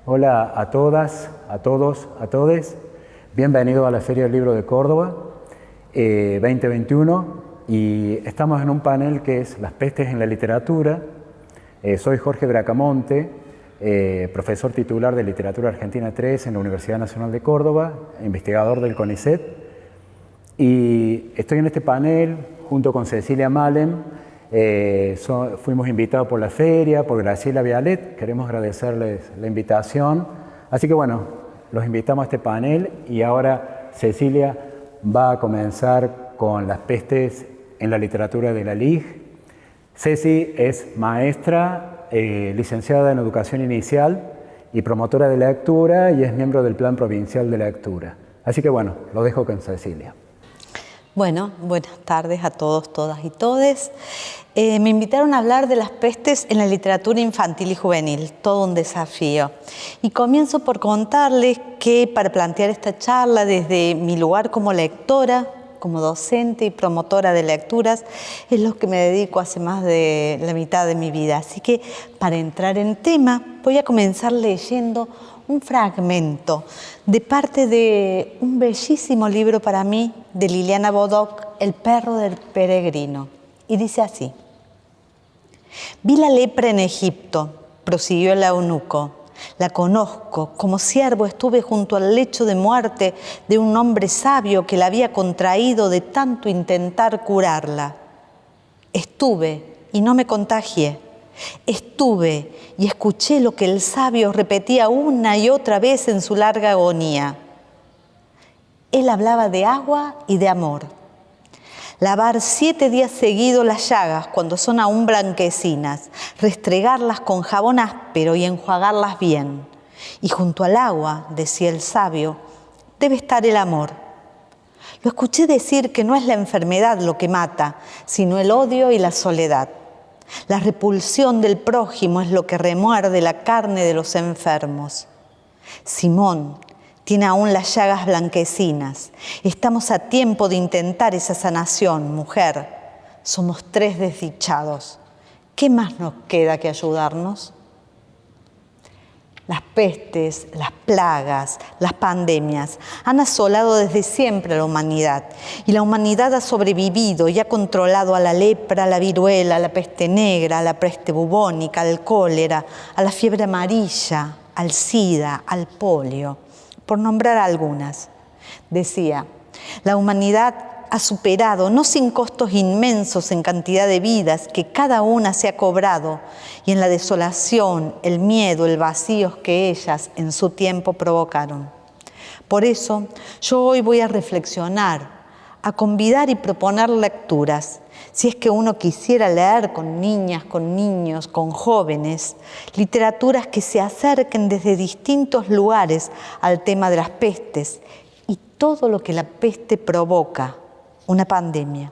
Hola a todas, a todos, a todes. Bienvenidos a la Feria del Libro de Córdoba 2021 y estamos en un panel que es Las pestes en la literatura. Soy Jorge Bracamonte, profesor titular de Literatura Argentina 3 en la Universidad Nacional de Córdoba, investigador del CONICET. Y estoy en este panel junto con Cecilia Malem. Fuimos invitados por la feria, por Graciela Vialet. Queremos agradecerles la invitación. Así que bueno, los invitamos a este panel y ahora Cecilia va a comenzar con las pestes en la literatura de la LIG. Ceci es maestra, licenciada en Educación Inicial y promotora de lectura y es miembro del Plan Provincial de Lectura. Así que bueno, lo dejo con Cecilia. Bueno, buenas tardes a todos, todas y todes. Me invitaron a hablar de las pestes en la literatura infantil y juvenil, todo un desafío. Y comienzo por contarles que para plantear esta charla desde mi lugar como lectora, como docente y promotora de lecturas, es lo que me dedico hace más de la mitad de mi vida. Así que para entrar en tema, voy a comenzar leyendo un fragmento de parte de un bellísimo libro para mí de Liliana Bodoc, El perro del peregrino. Y dice así: vi la lepra en Egipto, prosiguió el eunuco. La conozco, como siervo estuve junto al lecho de muerte de un hombre sabio que la había contraído de tanto intentar curarla. Estuve y no me contagié. Estuve y escuché lo que el sabio repetía una y otra vez en su larga agonía. Él hablaba de agua y de amor. Lavar 7 días seguidos las llagas cuando son aún blanquecinas, restregarlas con jabón áspero y enjuagarlas bien. Y junto al agua, decía el sabio, debe estar el amor. Lo escuché decir que no es la enfermedad lo que mata, sino el odio y la soledad. La repulsión del prójimo es lo que remuerde la carne de los enfermos. Simón tiene aún las llagas blanquecinas. Estamos a tiempo de intentar esa sanación, mujer. Somos 3 desdichados. ¿Qué más nos queda que ayudarnos? Las pestes, las plagas, las pandemias han asolado desde siempre a la humanidad. Y la humanidad ha sobrevivido y ha controlado a la lepra, a la viruela, a la peste negra, a la peste bubónica, al cólera, a la fiebre amarilla, al sida, al polio, por nombrar algunas. Decía, la humanidad ha superado, no sin costos inmensos en cantidad de vidas que cada una se ha cobrado, y en la desolación, el miedo, el vacío que ellas en su tiempo provocaron. Por eso, yo hoy voy a reflexionar, a convidar y proponer lecturas, si es que uno quisiera leer con niñas, con niños, con jóvenes, literaturas que se acerquen desde distintos lugares al tema de las pestes y todo lo que la peste provoca, una pandemia.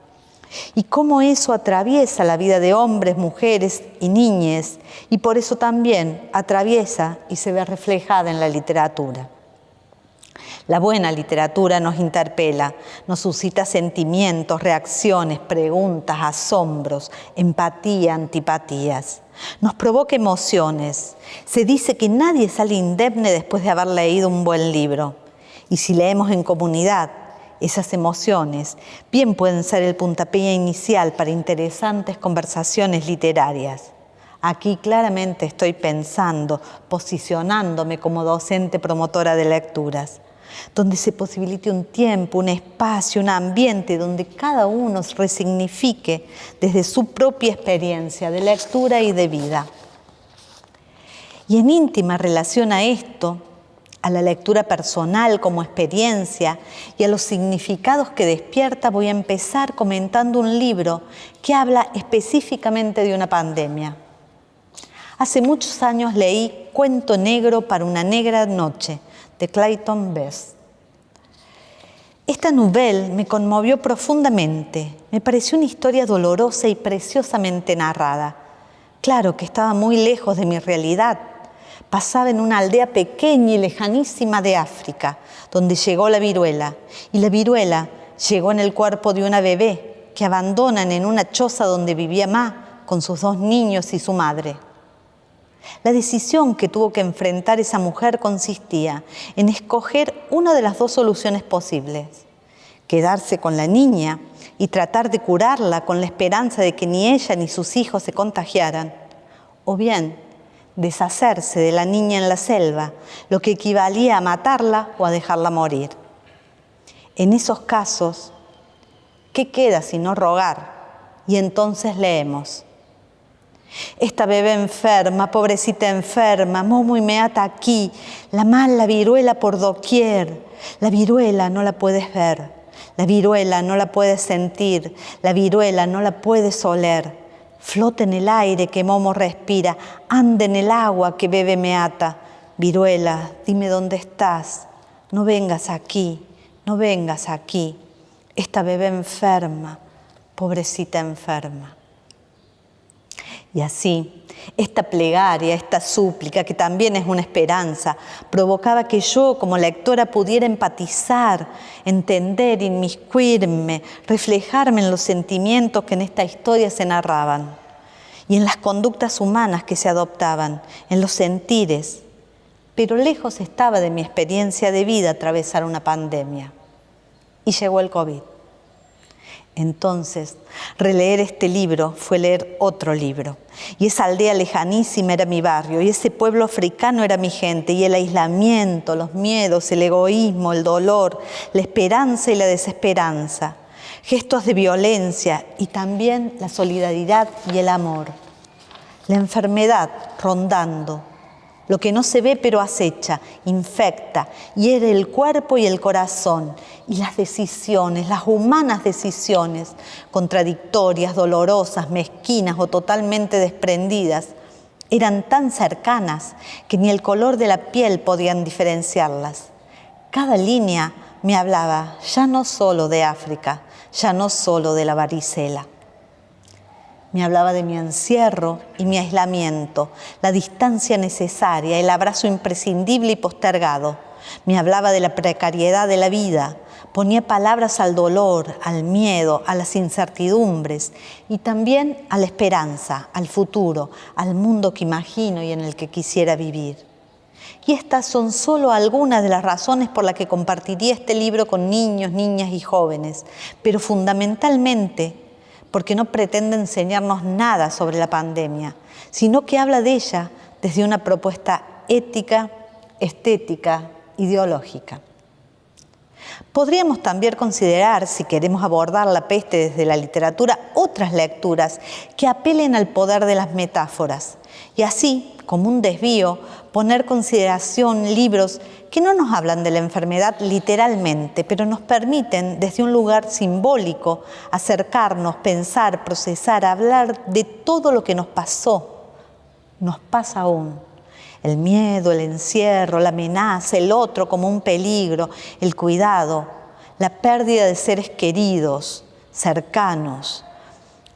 Y cómo eso atraviesa la vida de hombres, mujeres y niñas, y por eso también atraviesa y se ve reflejada en la literatura. La buena literatura nos interpela, nos suscita sentimientos, reacciones, preguntas, asombros, empatía, antipatías. Nos provoca emociones. Se dice que nadie sale indemne después de haber leído un buen libro. Y si leemos en comunidad, esas emociones bien pueden ser el puntapié inicial para interesantes conversaciones literarias. Aquí claramente estoy pensando, posicionándome como docente promotora de lecturas, donde se posibilite un tiempo, un espacio, un ambiente donde cada uno resignifique desde su propia experiencia de lectura y de vida. Y en íntima relación a esto, a la lectura personal como experiencia y a los significados que despierta, voy a empezar comentando un libro que habla específicamente de una pandemia. Hace muchos años leí Cuento negro para una negra noche, de Clayton Best. Esta novela me conmovió profundamente. Me pareció una historia dolorosa y preciosamente narrada. Claro que estaba muy lejos de mi realidad. Pasaba en una aldea pequeña y lejanísima de África, donde llegó la viruela. Y la viruela llegó en el cuerpo de una bebé que abandonan en una choza donde vivía Ma con sus 2 niños y su madre. La decisión que tuvo que enfrentar esa mujer consistía en escoger una de las 2 soluciones posibles: quedarse con la niña y tratar de curarla con la esperanza de que ni ella ni sus hijos se contagiaran, o bien deshacerse de la niña en la selva, lo que equivalía a matarla o a dejarla morir. En esos casos, ¿qué queda sino rogar? Y entonces leemos: esta bebé enferma, pobrecita enferma, Momo y Meata aquí, la mala viruela por doquier. La viruela no la puedes ver, la viruela no la puedes sentir, la viruela no la puedes oler. Flota en el aire que Momo respira, anda en el agua que bebe Meata. Viruela, dime dónde estás, no vengas aquí, no vengas aquí. Esta bebé enferma, pobrecita enferma. Y así, esta plegaria, esta súplica, que también es una esperanza, provocaba que yo, como lectora, pudiera empatizar, entender, inmiscuirme, reflejarme en los sentimientos que en esta historia se narraban y en las conductas humanas que se adoptaban, en los sentires. Pero lejos estaba de mi experiencia de vida atravesar una pandemia. Y llegó el COVID. Entonces, releer este libro fue leer otro libro. Y esa aldea lejanísima era mi barrio, y ese pueblo africano era mi gente, y el aislamiento, los miedos, el egoísmo, el dolor, la esperanza y la desesperanza, gestos de violencia y también la solidaridad y el amor. La enfermedad rondando, lo que no se ve pero acecha, infecta, hiere el cuerpo y el corazón. Y las decisiones, las humanas decisiones, contradictorias, dolorosas, mezquinas o totalmente desprendidas, eran tan cercanas que ni el color de la piel podían diferenciarlas. Cada línea me hablaba ya no solo de África, ya no solo de la varicela. Me hablaba de mi encierro y mi aislamiento, la distancia necesaria, el abrazo imprescindible y postergado. Me hablaba de la precariedad de la vida, ponía palabras al dolor, al miedo, a las incertidumbres y también a la esperanza, al futuro, al mundo que imagino y en el que quisiera vivir. Y estas son solo algunas de las razones por las que compartiría este libro con niños, niñas y jóvenes, pero fundamentalmente porque no pretende enseñarnos nada sobre la pandemia, sino que habla de ella desde una propuesta ética, estética, ideológica. Podríamos también considerar, si queremos abordar la peste desde la literatura, otras lecturas que apelen al poder de las metáforas y así, como un desvío, poner en consideración libros que no nos hablan de la enfermedad literalmente, pero nos permiten, desde un lugar simbólico, acercarnos, pensar, procesar, hablar de todo lo que nos pasó, nos pasa aún. El miedo, el encierro, la amenaza, el otro como un peligro, el cuidado, la pérdida de seres queridos, cercanos,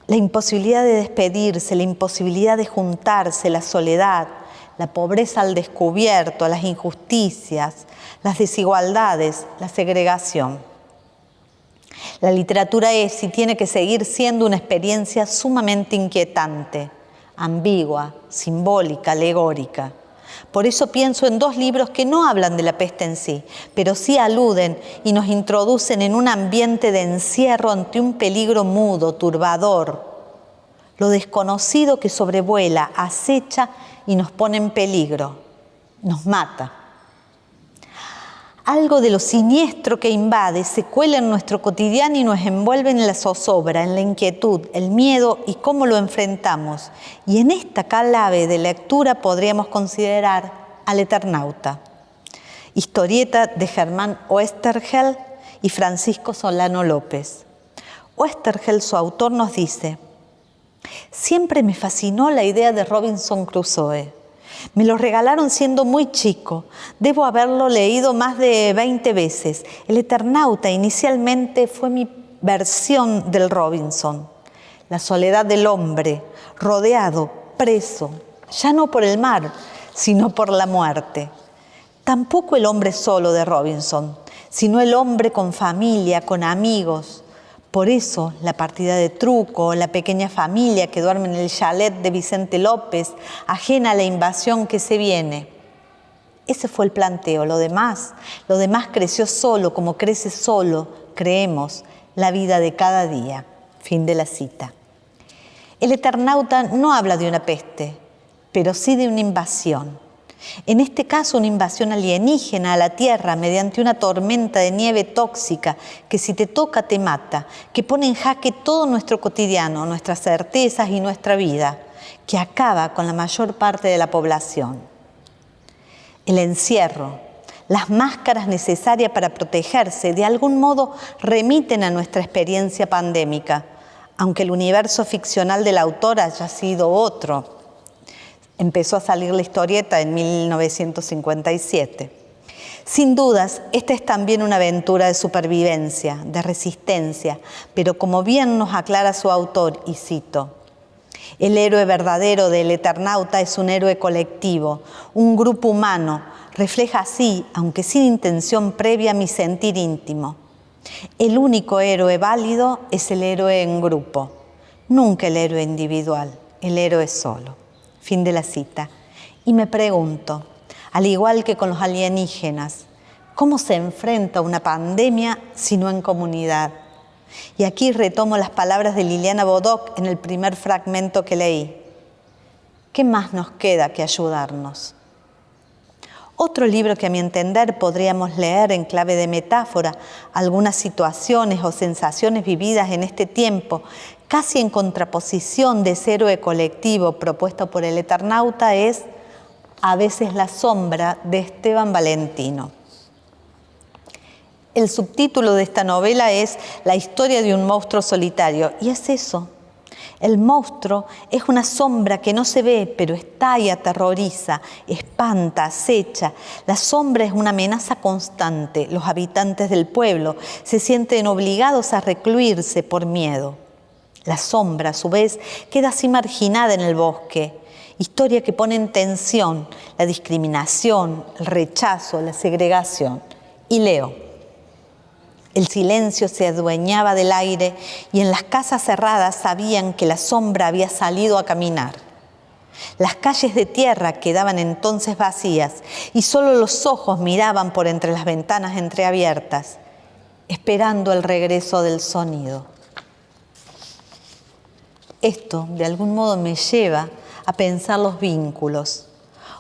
la imposibilidad de despedirse, la imposibilidad de juntarse, la soledad, la pobreza al descubierto, las injusticias, las desigualdades, la segregación. La literatura es y tiene que seguir siendo una experiencia sumamente inquietante, ambigua, simbólica, alegórica. Por eso pienso en 2 libros que no hablan de la peste en sí, pero sí aluden y nos introducen en un ambiente de encierro ante un peligro mudo, turbador, lo desconocido que sobrevuela, acecha y nos pone en peligro, nos mata. Algo de lo siniestro que invade se cuela en nuestro cotidiano y nos envuelve en la zozobra, en la inquietud, el miedo y cómo lo enfrentamos. Y en esta clave de lectura podríamos considerar al Eternauta, historieta de Germán Oesterheld y Francisco Solano López. Oesterheld, su autor, nos dice: siempre me fascinó la idea de Robinson Crusoe. Me lo regalaron siendo muy chico. Debo haberlo leído más de 20 veces. El Eternauta inicialmente fue mi versión del Robinson. La soledad del hombre, rodeado, preso, ya no por el mar, sino por la muerte. Tampoco el hombre solo de Robinson, sino el hombre con familia, con amigos. Por eso la partida de truco, la pequeña familia que duerme en el chalet de Vicente López, ajena a la invasión que se viene. Ese fue el planteo. Lo demás creció solo, como crece solo, creemos, la vida de cada día. Fin de la cita. El Eternauta no habla de una peste, pero sí de una invasión. En este caso, una invasión alienígena a la Tierra mediante una tormenta de nieve tóxica que si te toca te mata, que pone en jaque todo nuestro cotidiano, nuestras certezas y nuestra vida, que acaba con la mayor parte de la población. El encierro, las máscaras necesarias para protegerse, de algún modo remiten a nuestra experiencia pandémica, aunque el universo ficcional del autor haya sido otro. Empezó a salir la historieta en 1957. Sin dudas, esta es también una aventura de supervivencia, de resistencia, pero como bien nos aclara su autor, y cito, el héroe verdadero del Eternauta es un héroe colectivo, un grupo humano, refleja así, aunque sin intención previa, mi sentir íntimo. El único héroe válido es el héroe en grupo, nunca el héroe individual, el héroe solo. Fin de la cita. Y me pregunto, al igual que con los alienígenas, ¿cómo se enfrenta una pandemia si no en comunidad? Y aquí retomo las palabras de Liliana Bodoc en el primer fragmento que leí. ¿Qué más nos queda que ayudarnos? Otro libro que a mi entender podríamos leer en clave de metáfora, algunas situaciones o sensaciones vividas en este tiempo, casi en contraposición de ese héroe colectivo propuesto por el Eternauta, es A veces la sombra, de Esteban Valentino. El subtítulo de esta novela es La historia de un monstruo solitario, y es eso. El monstruo es una sombra que no se ve, pero está y aterroriza, espanta, acecha. La sombra es una amenaza constante. Los habitantes del pueblo se sienten obligados a recluirse por miedo. La sombra, a su vez, queda así marginada en el bosque. Historia que pone en tensión la discriminación, el rechazo, la segregación. Y leo. El silencio se adueñaba del aire y en las casas cerradas sabían que la sombra había salido a caminar. Las calles de tierra quedaban entonces vacías y solo los ojos miraban por entre las ventanas entreabiertas, esperando el regreso del sonido. Esto, de algún modo, me lleva a pensar los vínculos.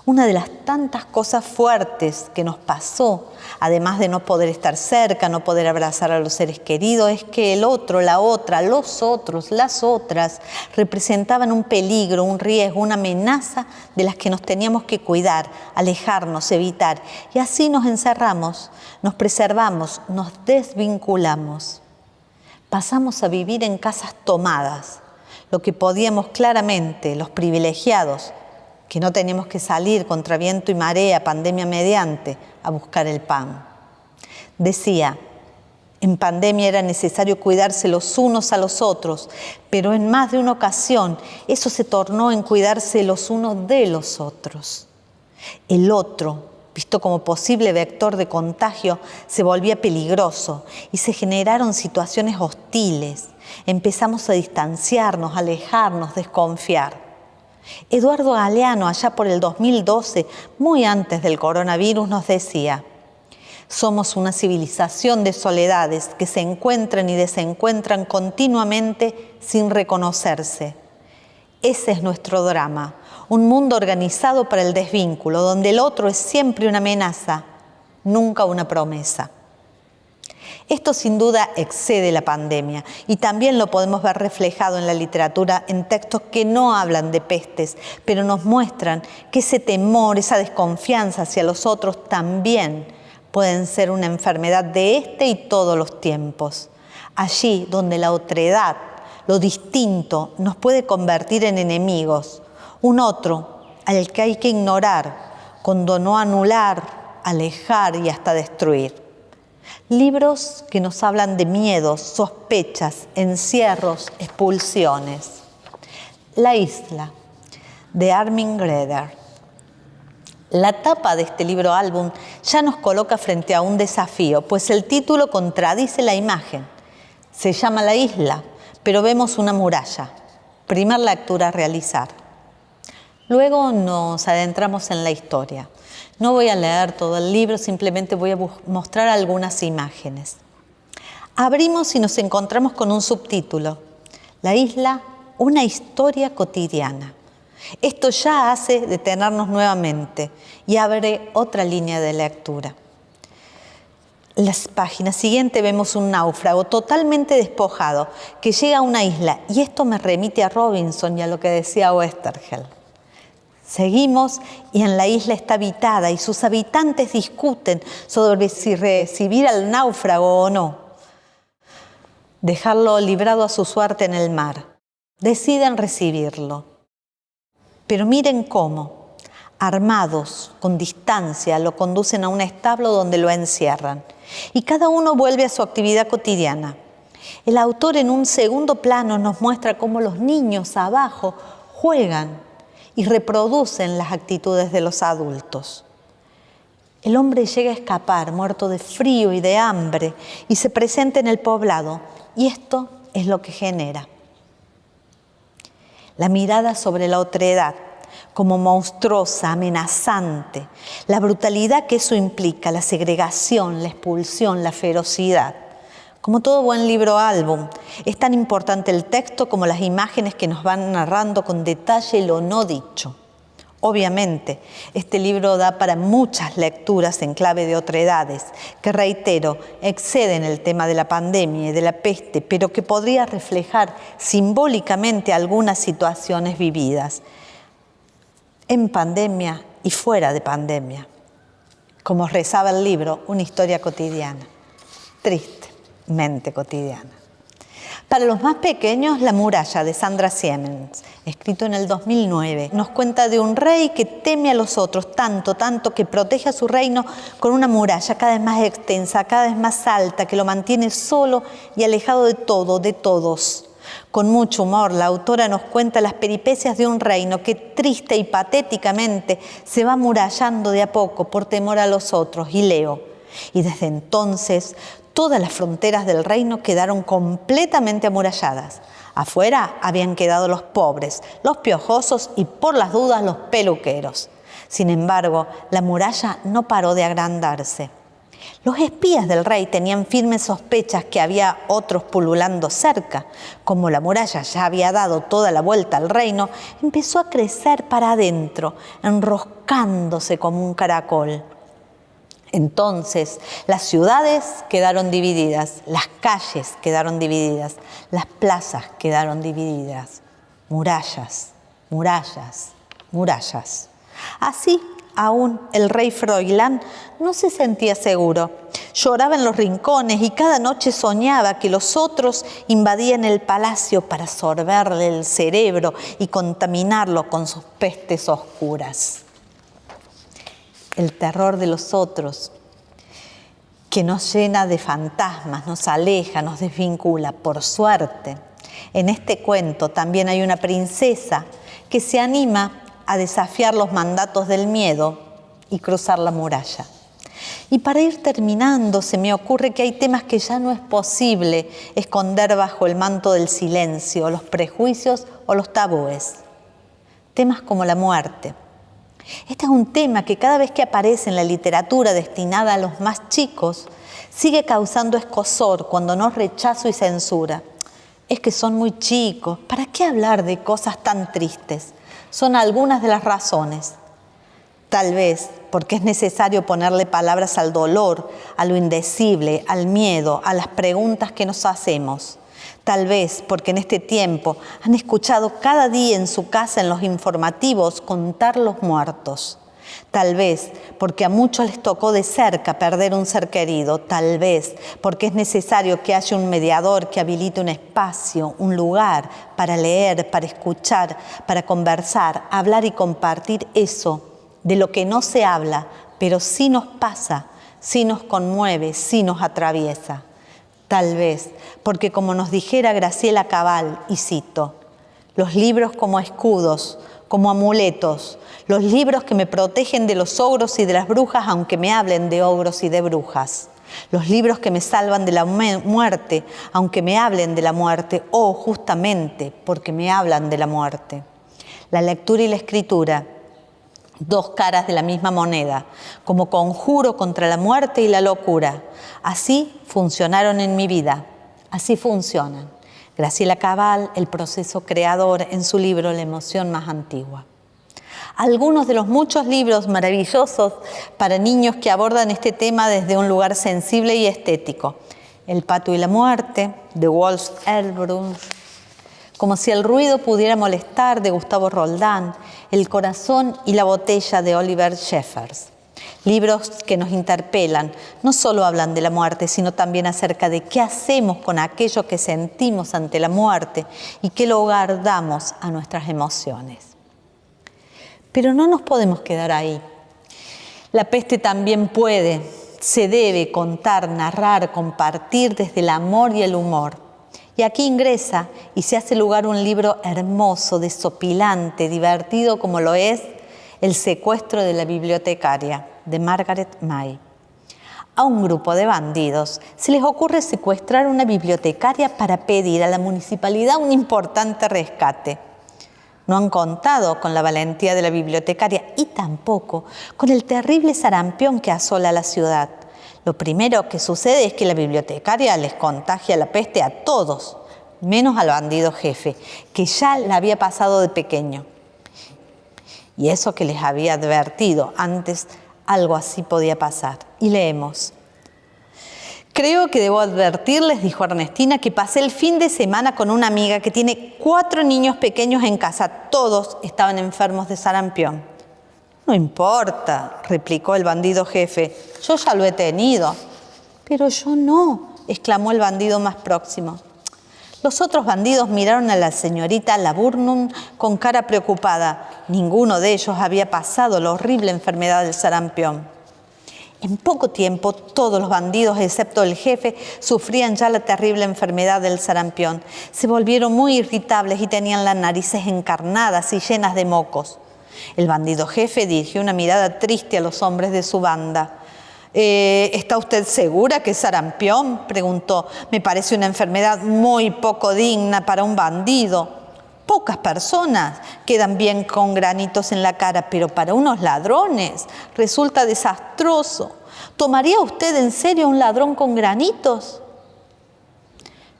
Una de las tantas cosas fuertes que nos pasó, además de no poder estar cerca, no poder abrazar a los seres queridos, es que el otro, la otra, los otros, las otras, representaban un peligro, un riesgo, una amenaza de las que nos teníamos que cuidar, alejarnos, evitar. Y así nos encerramos, nos preservamos, nos desvinculamos. Pasamos a vivir en casas tomadas, lo que podíamos claramente, los privilegiados, que no teníamos que salir contra viento y marea, pandemia mediante, a buscar el pan. Decía, en pandemia era necesario cuidarse los unos a los otros, pero en más de una ocasión eso se tornó en cuidarse los unos de los otros. El otro, visto como posible vector de contagio, se volvía peligroso y se generaron situaciones hostiles. Empezamos a distanciarnos, a alejarnos, desconfiar. Eduardo Galeano, allá por el 2012, muy antes del coronavirus, nos decía: somos una civilización de soledades que se encuentran y desencuentran continuamente sin reconocerse. Ese es nuestro drama, un mundo organizado para el desvínculo, donde el otro es siempre una amenaza, nunca una promesa. Esto sin duda excede la pandemia y también lo podemos ver reflejado en la literatura en textos que no hablan de pestes, pero nos muestran que ese temor, esa desconfianza hacia los otros también pueden ser una enfermedad de este y todos los tiempos. Allí donde la otredad, lo distinto, nos puede convertir en enemigos, un otro al que hay que ignorar, cuando no anular, alejar y hasta destruir. Libros que nos hablan de miedos, sospechas, encierros, expulsiones. La isla, de Armin Greder. La tapa de este libro álbum ya nos coloca frente a un desafío, pues el título contradice la imagen. Se llama La Isla, pero vemos una muralla. Primer lectura a realizar. Luego nos adentramos en la historia. No voy a leer todo el libro, simplemente voy a mostrar algunas imágenes. Abrimos y nos encontramos con un subtítulo. La isla, una historia cotidiana. Esto ya hace detenernos nuevamente y abre otra línea de lectura. En la página siguiente vemos un náufrago totalmente despojado que llega a una isla, y esto me remite a Robinson y a lo que decía Oesterheld. Seguimos y en la isla está habitada y sus habitantes discuten sobre si recibir al náufrago o no. Dejarlo librado a su suerte en el mar. Deciden recibirlo. Pero miren cómo, armados, con distancia, lo conducen a un establo donde lo encierran. Y cada uno vuelve a su actividad cotidiana. El autor en un segundo plano nos muestra cómo los niños abajo juegan y reproducen las actitudes de los adultos. El hombre llega a escapar, muerto de frío y de hambre, y se presenta en el poblado. Y esto es lo que genera la mirada sobre la otredad, como monstruosa, amenazante, la brutalidad que eso implica, la segregación, la expulsión, la ferocidad. Como todo buen libro álbum, es tan importante el texto como las imágenes que nos van narrando con detalle lo no dicho. Obviamente, este libro da para muchas lecturas en clave de otredades, que reitero, exceden el tema de la pandemia y de la peste, pero que podría reflejar simbólicamente algunas situaciones vividas en pandemia y fuera de pandemia. Como rezaba el libro, una historia cotidiana, tristemente cotidiana. Para los más pequeños, La muralla, de Sandra Siemens, escrito en el 2009, nos cuenta de un rey que teme a los otros tanto que protege a su reino con una muralla cada vez más extensa, cada vez más alta, que lo mantiene solo y alejado de todo, de todos. Con mucho humor, la autora nos cuenta las peripecias de un reino que triste y patéticamente se va amurallando de a poco por temor a los otros, y leo. Y desde entonces, todas las fronteras del reino quedaron completamente amuralladas. Afuera habían quedado los pobres, los piojosos y, por las dudas, los peluqueros. Sin embargo, la muralla no paró de agrandarse. Los espías del rey tenían firmes sospechas que había otros pululando cerca. Como la muralla ya había dado toda la vuelta al reino, empezó a crecer para adentro, enroscándose como un caracol. Entonces, las ciudades quedaron divididas, las calles quedaron divididas, las plazas quedaron divididas. Murallas, murallas, murallas. Así, aún el rey Froilán no se sentía seguro. Lloraba en los rincones y cada noche soñaba que los otros invadían el palacio para sorberle el cerebro y contaminarlo con sus pestes oscuras. El terror de los otros, que nos llena de fantasmas, nos aleja, nos desvincula. Por suerte, en este cuento también hay una princesa que se anima a desafiar los mandatos del miedo y cruzar la muralla. Y para ir terminando, se me ocurre que hay temas que ya no es posible esconder bajo el manto del silencio, los prejuicios o los tabúes. Temas como la muerte. Este es un tema que cada vez que aparece en la literatura destinada a los más chicos, sigue causando escozor cuando no rechazo y censura. Es que son muy chicos, ¿para qué hablar de cosas tan tristes? Son algunas de las razones. Tal vez porque es necesario ponerle palabras al dolor, a lo indecible, al miedo, a las preguntas que nos hacemos. Tal vez porque en este tiempo han escuchado cada día en su casa, en los informativos, contar los muertos. Tal vez porque a muchos les tocó de cerca perder un ser querido. Tal vez porque es necesario que haya un mediador que habilite un espacio, un lugar para leer, para escuchar, para conversar, hablar y compartir eso de lo que no se habla, pero sí nos pasa, sí nos conmueve, sí nos atraviesa. Tal vez porque, como nos dijera Graciela Cabal, y cito, los libros como escudos como amuletos, los libros que me protegen de los ogros y de las brujas, aunque me hablen de ogros y de brujas. Los libros que me salvan de la muerte, aunque me hablen de la muerte, o justamente porque me hablan de la muerte. La lectura y la escritura, dos caras de la misma moneda, como conjuro contra la muerte y la locura. Así funcionaron en mi vida, así funcionan. Graciela Cabal, El proceso creador, en su libro La emoción más antigua. Algunos de los muchos libros maravillosos para niños que abordan este tema desde un lugar sensible y estético. El pato y la muerte, de Wolf Ehrlich, Como si el ruido pudiera molestar, de Gustavo Roldán, El corazón y la botella, de Oliver Jeffers. Libros que nos interpelan, no solo hablan de la muerte, sino también acerca de qué hacemos con aquello que sentimos ante la muerte y qué lugar damos a nuestras emociones. Pero no nos podemos quedar ahí. La peste también puede, se debe contar, narrar, compartir desde el amor y el humor. Y aquí ingresa y se hace lugar un libro hermoso, desopilante, divertido como lo es El secuestro de la bibliotecaria, de Margaret May. A un grupo de bandidos se les ocurre secuestrar una bibliotecaria para pedir a la municipalidad un importante rescate. No han contado con la valentía de la bibliotecaria y tampoco con el terrible sarampión que asola la ciudad. Lo primero que sucede es que la bibliotecaria les contagia la peste a todos, menos al bandido jefe, que ya la había pasado de pequeño. Y eso que les había advertido antes, algo así podía pasar. Y leemos. Creo que debo advertirles, dijo Ernestina, que pasé el fin de semana con una amiga que tiene 4 niños pequeños en casa. Todos estaban enfermos de sarampión. No importa, replicó el bandido jefe. Yo ya lo he tenido. Pero yo no, exclamó el bandido más próximo. Los otros bandidos miraron a la señorita Laburnum con cara preocupada. Ninguno de ellos había pasado la horrible enfermedad del sarampión. En poco tiempo, todos los bandidos, excepto el jefe, sufrían ya la terrible enfermedad del sarampión. Se volvieron muy irritables y tenían las narices encarnadas y llenas de mocos. El bandido jefe dirigió una mirada triste a los hombres de su banda. ¿Está usted segura que es sarampión?, preguntó. Me parece una enfermedad muy poco digna para un bandido. Pocas personas quedan bien con granitos en la cara, pero para unos ladrones resulta desastroso. ¿Tomaría usted en serio a un ladrón con granitos?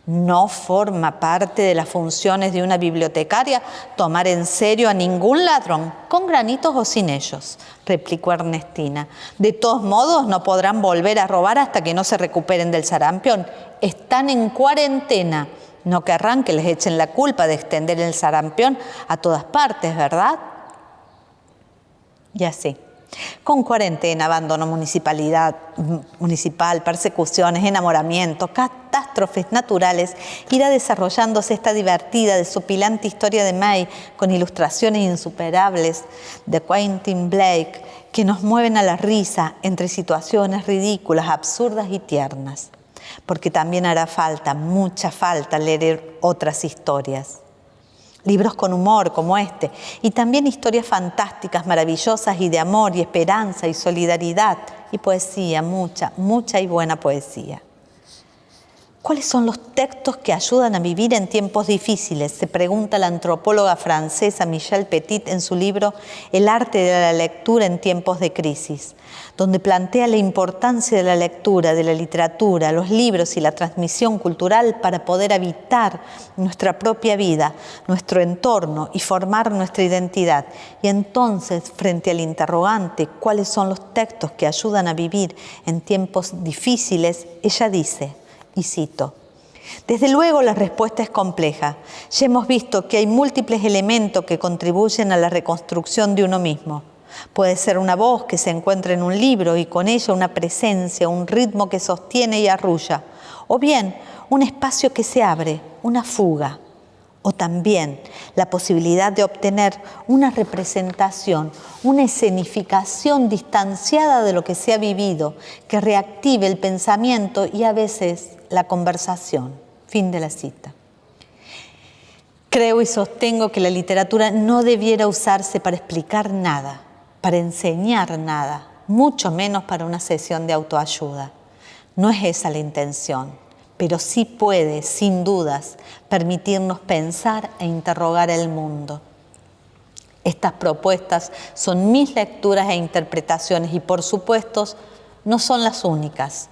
No forma parte de las funciones de una bibliotecaria tomar en serio a ningún ladrón, con granitos o sin ellos, replicó Ernestina. De todos modos, no podrán volver a robar hasta que no se recuperen del sarampión. Están en cuarentena. No querrán que les echen la culpa de extender el sarampión a todas partes, ¿verdad? Y así. Con cuarentena, abandono municipal, persecuciones, enamoramientos, catástrofes naturales, irá desarrollándose esta divertida, desopilante historia de May con ilustraciones insuperables de Quentin Blake que nos mueven a la risa entre situaciones ridículas, absurdas y tiernas. Porque también hará falta, mucha falta, leer otras historias. Libros con humor como este, y también historias fantásticas, maravillosas y de amor y esperanza y solidaridad y poesía, mucha, mucha y buena poesía. ¿Cuáles son los textos que ayudan a vivir en tiempos difíciles?, se pregunta la antropóloga francesa Michelle Petit en su libro El arte de la lectura en tiempos de crisis, donde plantea la importancia de la lectura, de la literatura, los libros y la transmisión cultural para poder habitar nuestra propia vida, nuestro entorno y formar nuestra identidad. Y entonces, frente al interrogante, ¿cuáles son los textos que ayudan a vivir en tiempos difíciles?, ella dice, y cito, desde luego la respuesta es compleja. Ya hemos visto que hay múltiples elementos que contribuyen a la reconstrucción de uno mismo. Puede ser una voz que se encuentra en un libro y con ella una presencia, un ritmo que sostiene y arrulla. O bien, un espacio que se abre, una fuga. O también la posibilidad de obtener una representación, una escenificación distanciada de lo que se ha vivido, que reactive el pensamiento y a veces la conversación. Fin de la cita. Creo y sostengo que la literatura no debiera usarse para explicar nada, para enseñar nada, mucho menos para una sesión de autoayuda. No es esa la intención, pero sí puede, sin dudas, permitirnos pensar e interrogar el mundo. Estas propuestas son mis lecturas e interpretaciones y, por supuesto, no son las únicas.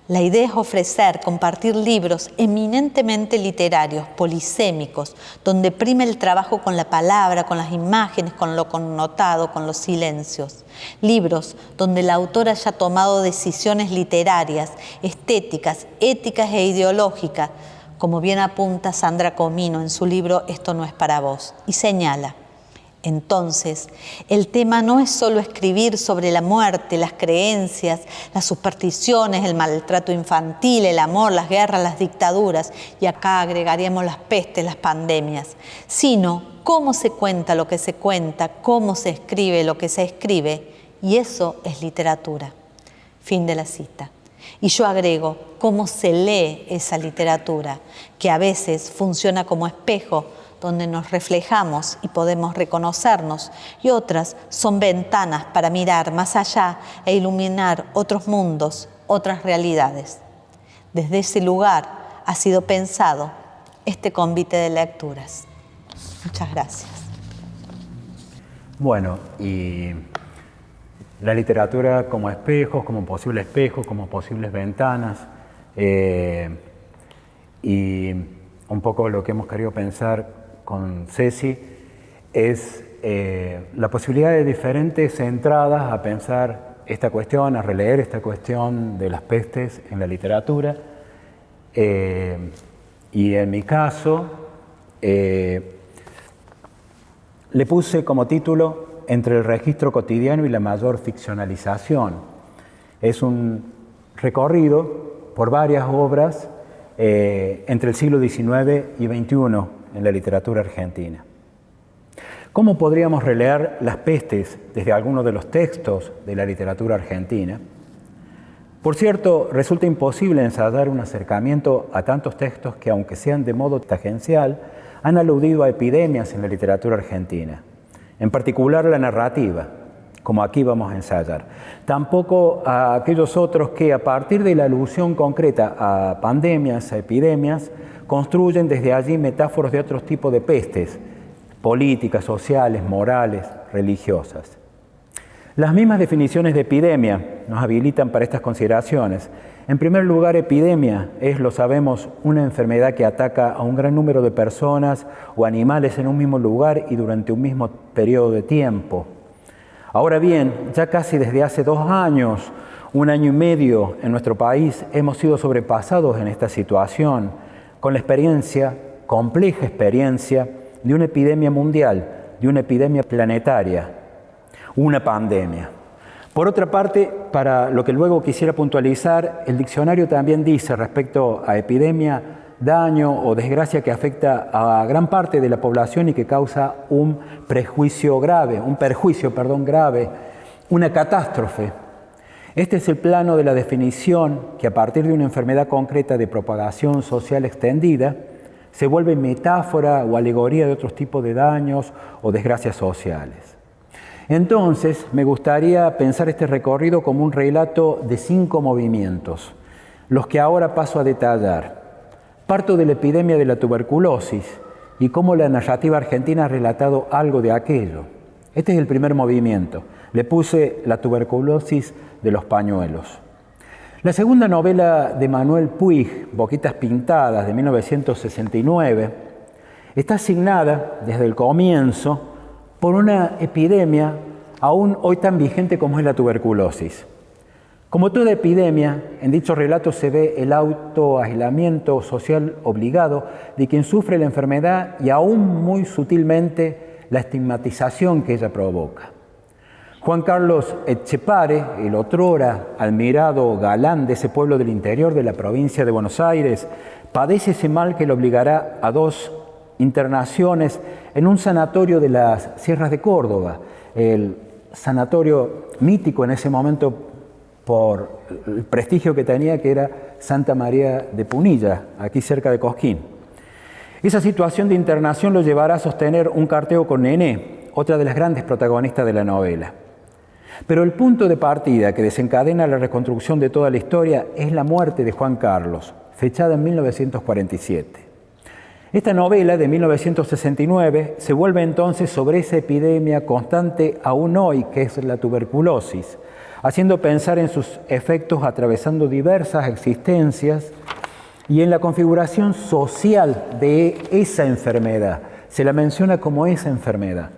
La idea es ofrecer, compartir libros eminentemente literarios, polisémicos, donde prime el trabajo con la palabra, con las imágenes, con lo connotado, con los silencios. Libros donde la autora haya tomado decisiones literarias, estéticas, éticas e ideológicas, como bien apunta Sandra Comino en su libro Esto no es para vos, y señala: entonces, el tema no es solo escribir sobre la muerte, las creencias, las supersticiones, el maltrato infantil, el amor, las guerras, las dictaduras, y acá agregaríamos las pestes, las pandemias, sino cómo se cuenta lo que se cuenta, cómo se escribe lo que se escribe, y eso es literatura. Fin de la cita. Y yo agrego, cómo se lee esa literatura, que a veces funciona como espejo, donde nos reflejamos y podemos reconocernos, y otras son ventanas para mirar más allá e iluminar otros mundos, otras realidades. Desde ese lugar ha sido pensado este convite de lecturas. Muchas gracias. Bueno, y la literatura como espejos, como posibles espejos, como posibles ventanas, y un poco lo que hemos querido pensar con Ceci es la posibilidad de diferentes entradas a pensar esta cuestión, a releer esta cuestión de las pestes en la literatura. Y en mi caso, le puse como título Entre el registro cotidiano y la mayor ficcionalización. Es un recorrido por varias obras entre el siglo XIX y XXI en la literatura argentina. ¿Cómo podríamos releer las pestes desde algunos de los textos de la literatura argentina? Por cierto, resulta imposible ensayar un acercamiento a tantos textos que, aunque sean de modo tangencial, han aludido a epidemias en la literatura argentina, en particular la narrativa, como aquí vamos a ensayar. Tampoco a aquellos otros que, a partir de la alusión concreta a pandemias, a epidemias, construyen desde allí metáforas de otros tipos de pestes, políticas, sociales, morales, religiosas. Las mismas definiciones de epidemia nos habilitan para estas consideraciones. En primer lugar, epidemia es, lo sabemos, una enfermedad que ataca a un gran número de personas o animales en un mismo lugar y durante un mismo periodo de tiempo. Ahora bien, ya casi desde hace 2 años, 1 año y medio en nuestro país, hemos sido sobrepasados en esta situación, con la experiencia, compleja experiencia, de una epidemia mundial, de una epidemia planetaria, una pandemia. Por otra parte, para lo que luego quisiera puntualizar, el diccionario también dice respecto a epidemia, daño o desgracia que afecta a gran parte de la población y que causa un perjuicio grave, una catástrofe. Este es el plano de la definición que, a partir de una enfermedad concreta de propagación social extendida, se vuelve metáfora o alegoría de otros tipos de daños o desgracias sociales. Entonces, me gustaría pensar este recorrido como un relato de 5 movimientos, los que ahora paso a detallar. Parto de la epidemia de la tuberculosis y cómo la narrativa argentina ha relatado algo de aquello. Este es el primer movimiento. Le puse la tuberculosis de los pañuelos. La segunda novela de Manuel Puig, Boquitas Pintadas, de 1969, está asignada desde el comienzo por una epidemia aún hoy tan vigente como es la tuberculosis. Como toda epidemia, en dicho relato se ve el autoaislamiento social obligado de quien sufre la enfermedad y aún muy sutilmente la estigmatización que ella provoca. Juan Carlos Etchepare, el otrora admirado galán de ese pueblo del interior de la provincia de Buenos Aires, padece ese mal que le obligará a 2 internaciones en un sanatorio de las Sierras de Córdoba, el sanatorio mítico en ese momento por el prestigio que tenía, que era Santa María de Punilla, aquí cerca de Cosquín. Esa situación de internación lo llevará a sostener un carteo con Nené, otra de las grandes protagonistas de la novela. Pero el punto de partida que desencadena la reconstrucción de toda la historia es la muerte de Juan Carlos, fechada en 1947. Esta novela de 1969 se vuelve entonces sobre esa epidemia constante aún hoy, que es la tuberculosis, haciendo pensar en sus efectos atravesando diversas existencias y en la configuración social de esa enfermedad. Se la menciona como esa enfermedad.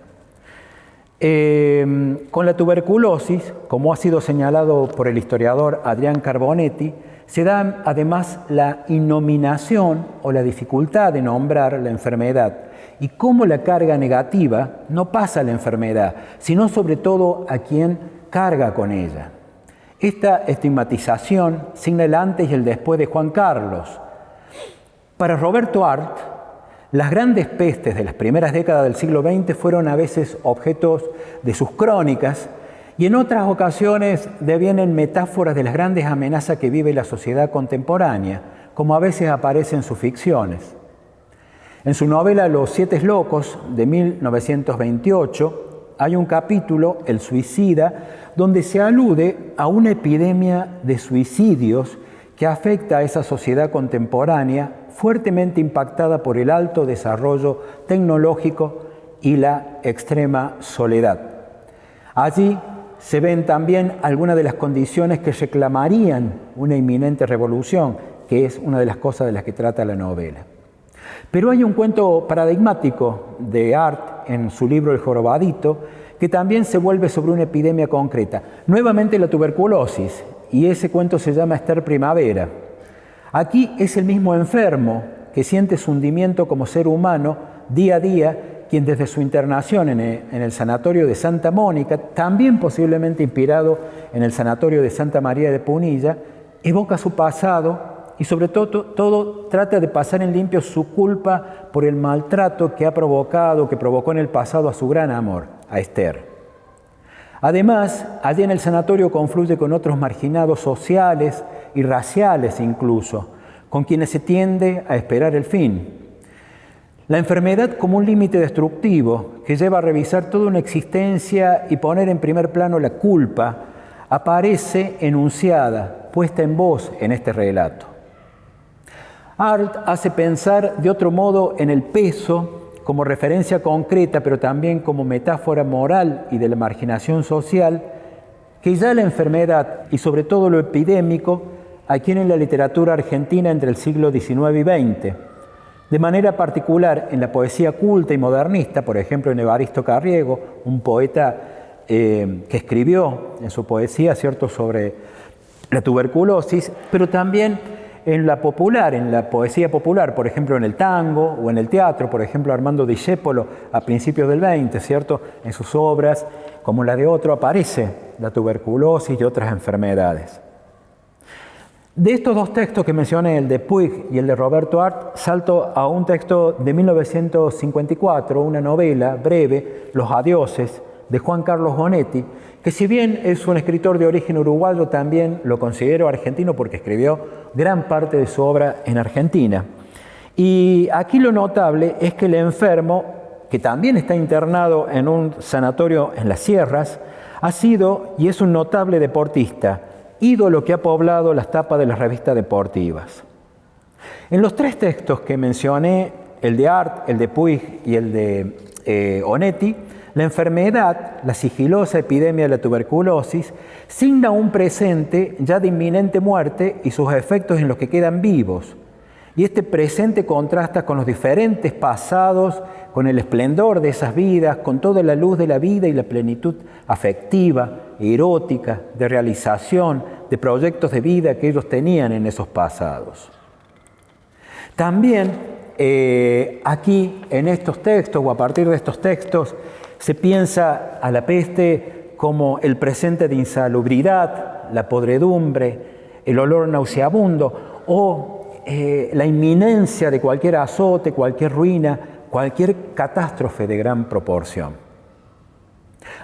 Con la tuberculosis, como ha sido señalado por el historiador Adrián Carbonetti, se da además la innominación o la dificultad de nombrar la enfermedad y cómo la carga negativa no pasa a la enfermedad, sino sobre todo a quien carga con ella. Esta estigmatización signa el antes y el después de Juan Carlos. Para Roberto Arlt, las grandes pestes de las primeras décadas del siglo XX fueron a veces objetos de sus crónicas y en otras ocasiones devienen metáforas de las grandes amenazas que vive la sociedad contemporánea, como a veces aparece en sus ficciones. En su novela Los Siete Locos, de 1928, hay un capítulo, El Suicida, donde se alude a una epidemia de suicidios que afecta a esa sociedad contemporánea fuertemente impactada por el alto desarrollo tecnológico y la extrema soledad. Allí se ven también algunas de las condiciones que reclamarían una inminente revolución, que es una de las cosas de las que trata la novela. Pero hay un cuento paradigmático de Arlt en su libro El Jorobadito, que también se vuelve sobre una epidemia concreta. Nuevamente la tuberculosis, y ese cuento se llama Esther Primavera. Aquí es el mismo enfermo que siente su hundimiento como ser humano día a día, quien desde su internación en el sanatorio de Santa Mónica, también posiblemente inspirado en el sanatorio de Santa María de Punilla, evoca su pasado y sobre todo trata de pasar en limpio su culpa por el maltrato que provocó en el pasado a su gran amor, a Esther. Además, allí en el sanatorio confluye con otros marginados sociales y raciales incluso, con quienes se tiende a esperar el fin. La enfermedad como un límite destructivo que lleva a revisar toda una existencia y poner en primer plano la culpa, aparece enunciada, puesta en voz en este relato. Arlt hace pensar de otro modo en el peso como referencia concreta, pero también como metáfora moral y de la marginación social, que ya la enfermedad y sobre todo lo epidémico adquiere en la literatura argentina entre el siglo XIX y XX. De manera particular en la poesía culta y modernista, por ejemplo en Evaristo Carriego, un poeta que escribió en su poesía, ¿cierto?, sobre la tuberculosis, pero también en la popular, en la poesía popular, por ejemplo en el tango o en el teatro, por ejemplo Armando Discépolo a principios del XX, ¿cierto?, en sus obras, como la de otro, aparece la tuberculosis y otras enfermedades. De estos dos textos que mencioné, el de Puig y el de Roberto Arlt, salto a un texto de 1954, una novela breve, Los Adioses, de Juan Carlos Bonetti, que si bien es un escritor de origen uruguayo, también lo considero argentino porque escribió gran parte de su obra en Argentina. Y aquí lo notable es que el enfermo, que también está internado en un sanatorio en las sierras, ha sido y es un notable deportista, ídolo que ha poblado las tapas de las revistas deportivas. En los tres textos que mencioné, el de Arlt, el de Puig y el de Onetti, la enfermedad, la sigilosa epidemia de la tuberculosis, signa un presente ya de inminente muerte y sus efectos en los que quedan vivos. Y este presente contrasta con los diferentes pasados, con el esplendor de esas vidas, con toda la luz de la vida y la plenitud afectiva, erótica, de realización, de proyectos de vida que ellos tenían en esos pasados. También aquí, en estos textos o a partir de estos textos, se piensa a la peste como el presente de insalubridad, la podredumbre, el olor nauseabundo o la inminencia de cualquier azote, cualquier ruina, cualquier catástrofe de gran proporción.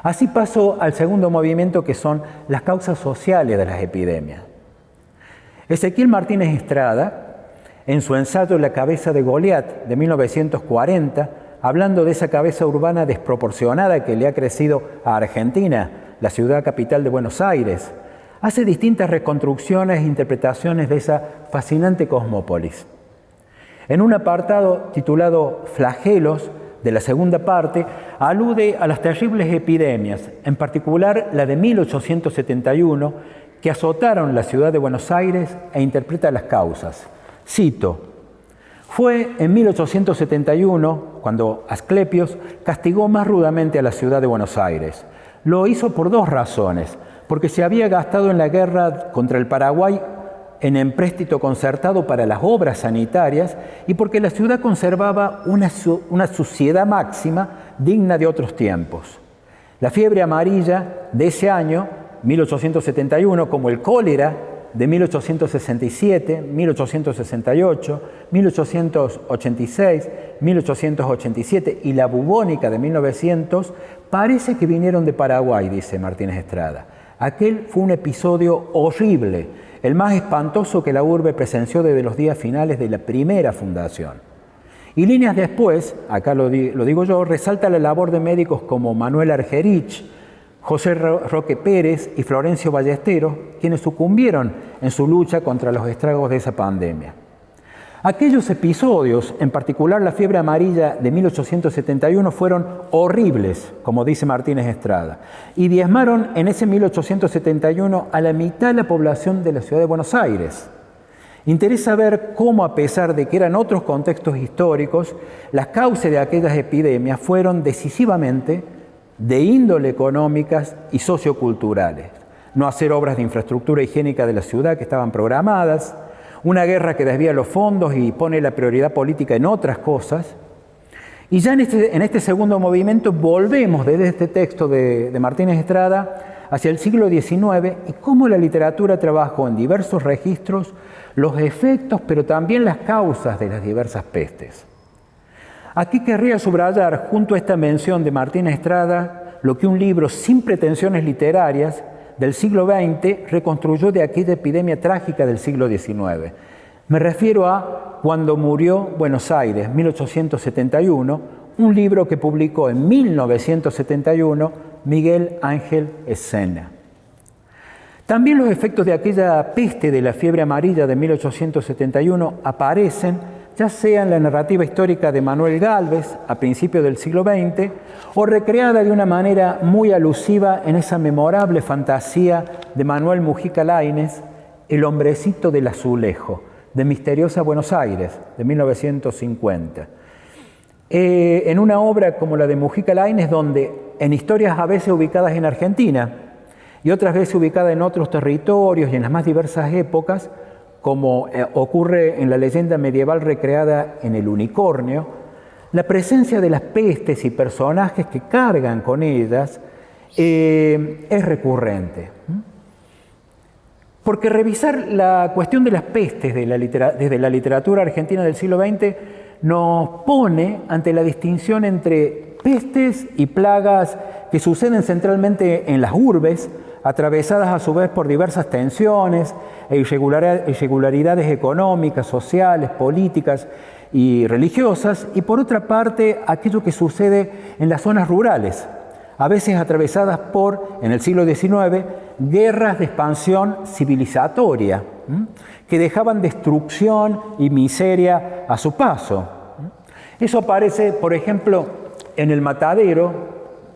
Así paso al segundo movimiento, que son las causas sociales de las epidemias. Ezequiel Martínez Estrada en su ensayo La cabeza de Goliat de 1940, hablando de esa cabeza urbana desproporcionada que le ha crecido a Argentina, la ciudad capital de Buenos Aires, hace distintas reconstrucciones e interpretaciones de esa fascinante cosmópolis. En un apartado titulado Flagelos, de la segunda parte, alude a las terribles epidemias, en particular la de 1871, que azotaron la ciudad de Buenos Aires e interpreta las causas. Cito: fue en 1871 cuando Asclepios castigó más rudamente a la ciudad de Buenos Aires. Lo hizo por dos razones: porque se había gastado en la guerra contra el Paraguay en empréstito concertado para las obras sanitarias y porque la ciudad conservaba una suciedad máxima digna de otros tiempos. La fiebre amarilla de ese año, 1871, como el cólera de 1867, 1868, 1886, 1887 y la bubónica de 1900, parece que vinieron de Paraguay, dice Martínez Estrada. Aquel fue un episodio horrible, el más espantoso que la urbe presenció desde los días finales de la primera fundación. Y líneas después, acá lo digo yo, resalta la labor de médicos como Manuel Argerich, José Roque Pérez y Florencio Ballesteros, quienes sucumbieron en su lucha contra los estragos de esa pandemia. Aquellos episodios, en particular la fiebre amarilla de 1871, fueron horribles, como dice Martínez Estrada, y diezmaron en ese 1871 a la mitad de la población de la ciudad de Buenos Aires. Interesa ver cómo, a pesar de que eran otros contextos históricos, las causas de aquellas epidemias fueron decisivamente de índole económicas y socioculturales. No hacer obras de infraestructura higiénica de la ciudad que estaban programadas, una guerra que desvía los fondos y pone la prioridad política en otras cosas. Y ya en este segundo movimiento volvemos desde este texto de Martínez Estrada hacia el siglo XIX y cómo la literatura trabajó en diversos registros los efectos, pero también las causas de las diversas pestes. Aquí querría subrayar, junto a esta mención de Martínez Estrada, lo que un libro sin pretensiones literarias del siglo XX reconstruyó de aquella epidemia trágica del siglo XIX. Me refiero a Cuando murió Buenos Aires, 1871, un libro que publicó en 1971 Miguel Ángel Escena. También los efectos de aquella peste de la fiebre amarilla de 1871 aparecen ya sea en la narrativa histórica de Manuel Gálvez a principios del siglo XX o recreada de una manera muy alusiva en esa memorable fantasía de Manuel Mujica Lainez, El hombrecito del azulejo, de Misteriosa Buenos Aires, de 1950. En una obra como la de Mujica Lainez, donde en historias a veces ubicadas en Argentina y otras veces ubicadas en otros territorios y en las más diversas épocas, como ocurre en la leyenda medieval recreada en El Unicornio, la presencia de las pestes y personajes que cargan con ellas es recurrente. Porque revisar la cuestión de las pestes desde la literatura argentina del siglo XX nos pone ante la distinción entre pestes y plagas que suceden centralmente en las urbes, atravesadas a su vez por diversas tensiones e irregularidades económicas, sociales, políticas y religiosas, y por otra parte aquello que sucede en las zonas rurales, a veces atravesadas por, en el siglo XIX, guerras de expansión civilizatoria, que dejaban destrucción y miseria a su paso. Eso aparece, por ejemplo, en El Matadero,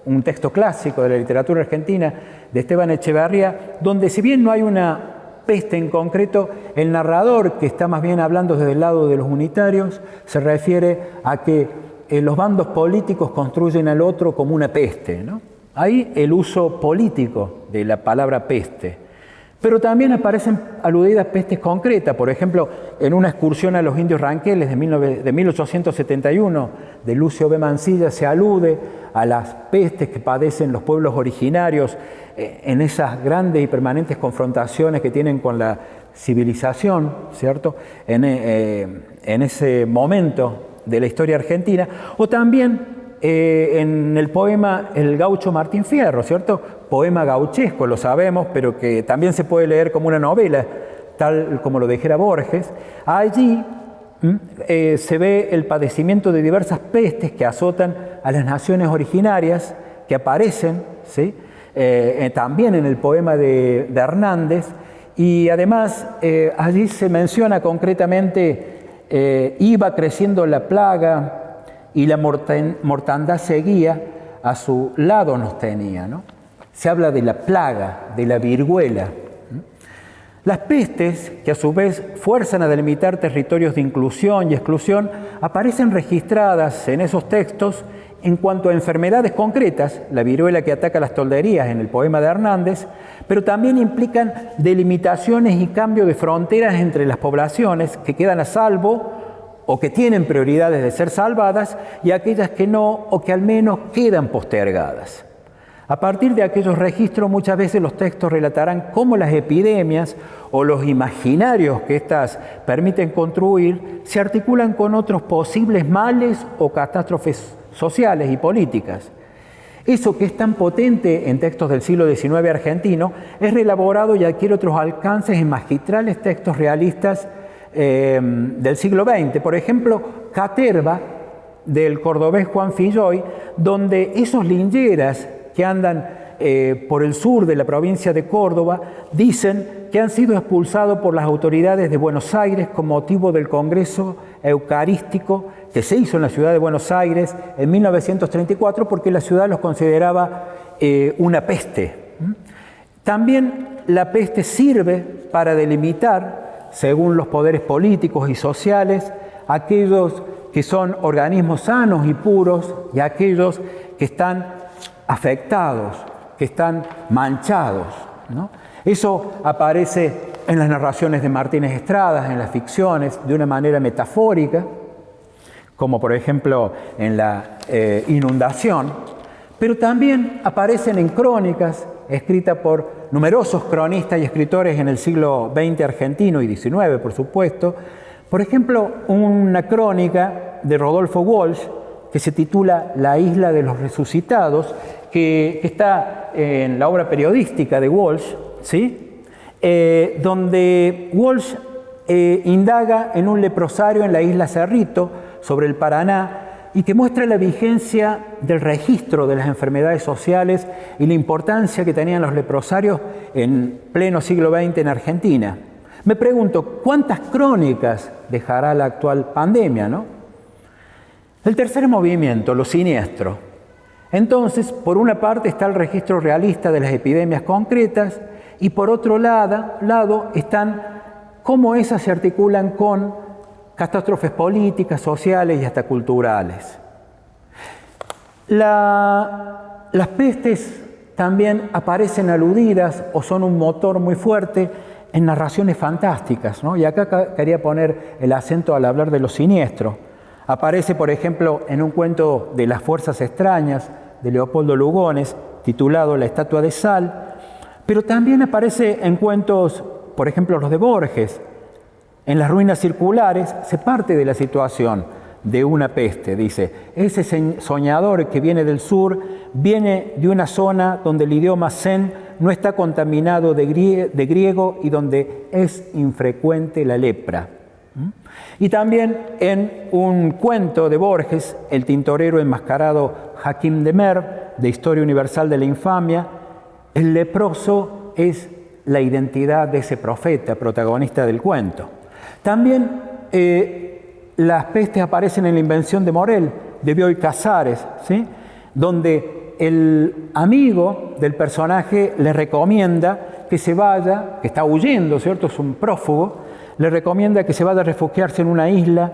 un texto clásico de la literatura argentina de Esteban Echeverría, donde si bien no hay una peste en concreto, el narrador, que está más bien hablando desde el lado de los unitarios, se refiere a que los bandos políticos construyen al otro como una peste, ¿no? Ahí el uso político de la palabra peste. Pero también aparecen aludidas pestes concretas. Por ejemplo, en una excursión a los indios ranqueles de 1871 de Lucio B. Mansilla se alude a las pestes que padecen los pueblos originarios en esas grandes y permanentes confrontaciones que tienen con la civilización, ¿cierto? En ese momento de la historia argentina. O también en el poema El gaucho Martín Fierro, ¿cierto? Poema gauchesco, lo sabemos, pero que también se puede leer como una novela, tal como lo dijera Borges. Allí se ve el padecimiento de diversas pestes que azotan a las naciones originarias, que aparecen, ¿sí? También en el poema de Hernández, y además allí se menciona concretamente, iba creciendo la plaga y la mortandad seguía, a su lado nos tenía, ¿no? Se habla de la plaga, de la viruela. Las pestes, que a su vez fuerzan a delimitar territorios de inclusión y exclusión, aparecen registradas en esos textos en cuanto a enfermedades concretas, la viruela que ataca las tolderías en el poema de Hernández, pero también implican delimitaciones y cambio de fronteras entre las poblaciones que quedan a salvo o que tienen prioridades de ser salvadas y aquellas que no o que al menos quedan postergadas. A partir de aquellos registros, muchas veces los textos relatarán cómo las epidemias o los imaginarios que éstas permiten construir se articulan con otros posibles males o catástrofes sociales y políticas. Eso que es tan potente en textos del siglo XIX argentino es reelaborado y adquiere otros alcances en magistrales textos realistas del siglo XX. Por ejemplo, Caterva, del cordobés Juan Filloy, donde esos lingeras que andan por el sur de la provincia de Córdoba dicen que han sido expulsados por las autoridades de Buenos Aires con motivo del Congreso Eucarístico que se hizo en la ciudad de Buenos Aires en 1934 porque la ciudad los consideraba una peste. También la peste sirve para delimitar, según los poderes políticos y sociales, aquellos que son organismos sanos y puros y aquellos que están afectados, que están manchados, ¿no? Eso aparece en las narraciones de Martínez Estrada, en las ficciones, de una manera metafórica, como por ejemplo en la Inundación, pero también aparecen en crónicas escritas por numerosos cronistas y escritores en el siglo XX argentino y XIX, por supuesto. Por ejemplo, una crónica de Rodolfo Walsh que se titula La isla de los resucitados, que está en la obra periodística de Walsh, ¿sí? Donde Walsh indaga en un leprosario en la isla Cerrito, sobre el Paraná, y que muestra la vigencia del registro de las enfermedades sociales y la importancia que tenían los leprosarios en pleno siglo XX en Argentina. Me pregunto, ¿cuántas crónicas dejará la actual pandemia, no? El tercer movimiento, lo siniestro. Entonces, por una parte está el registro realista de las epidemias concretas y por otro lado están cómo esas se articulan con catástrofes políticas, sociales y hasta culturales. Las pestes también aparecen aludidas o son un motor muy fuerte en narraciones fantásticas, ¿no? Y acá quería poner el acento al hablar de lo siniestro. Aparece, por ejemplo, en un cuento de Las fuerzas extrañas de Leopoldo Lugones, titulado La estatua de sal, pero también aparece en cuentos, por ejemplo, los de Borges. En Las ruinas circulares se parte de la situación de una peste, dice, ese soñador que viene del sur viene de una zona donde el idioma zen no está contaminado de griego y donde es infrecuente la lepra. Y también en un cuento de Borges, El tintorero enmascarado Hakim de Mer, de Historia Universal de la Infamia, el leproso es la identidad de ese profeta, protagonista del cuento. También las pestes aparecen en la invención de Morel, de Bioy Casares, ¿sí? Donde el amigo del personaje le recomienda que se vaya, que está huyendo, ¿cierto? Es un prófugo, le recomienda que se vaya a refugiarse en una isla